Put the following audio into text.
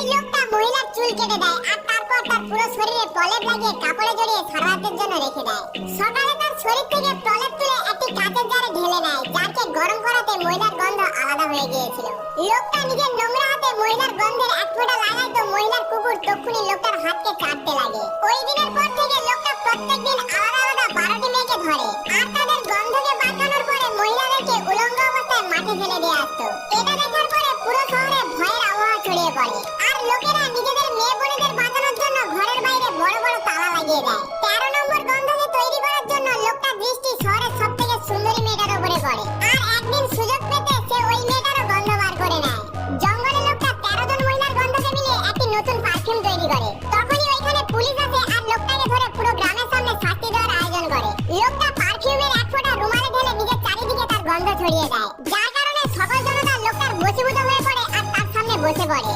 এই লোকটা মহিলার চুল কেটে দেয় আর তারপর তার পুরো শরীরে প্রলেপ লাগিয়ে কাপড়ে জড়িয়ে সারা রাতের জন্য রেখে দেয়। সকালে তার শরীর থেকে প্রলেপ তুলে একটি কাঁচের জারে ঢেলে নেয়, জারকে গরম করাতে মহিলার গন্ধ আলাদা হয়ে গিয়েছিল। লোকটা নিজের নোংরা হাতে মহিলার গন্ধের এক ফোঁটা লাগায় তো মহিলার কুকুর তক্ষুনি লোকটার হাতকে চাটতে লাগে। ওই দিনের পর থেকে লোকটা প্রত্যেকদিন আলাদা আলাদা 12টি মেয়েকে ধরে আর তাদের গন্ধকে বাঁচানোর পরে মহিলাদেরকে উলঙ্গ অবস্থায় মাঠে ফেলে দিয়ে আসতো। এটা দেখার পরে পুরো শহরে ভয়ের আবহাওয়া ছড়িয়ে পড়ে আর লোকেরা নিজেদের মেয়ে বোনেদের বাঁচানোর জন্য ঘরের বাইরে বড় বড় তালা লাগিয়ে দেয়। 13 নম্বর গন্ধকে তৈরি করার জন্য লোকটার দৃষ্টি শহরের সবথেকে সুন্দরী মেয়েটার উপরে পড়ে আর একদিন সুযোগ পেতে সে ওই মেয়েটারও গন্ধ বার করে নেয়। জঙ্গলে লোকটা 13 জন মহিলার গন্ধকে মিলিয়ে একটি নতুন পারফিউম তৈরি করে। তখনই ওইখানে পুলিশ আসে আর লোকটাকে ধরে পুরো গ্রামের সামনে শাস্তি দেওয়ার আয়োজন করে। লোকটা পারফিউমের এক ফোঁটা রুমালে ঢেলে নিজের চারিদিকে তার গন্ধ ছড়িয়ে দেয়, যার কারণে সকল জনতা লোকটার বশীভূত হয়ে পড়ে আর তার সামনে বসে পড়ে।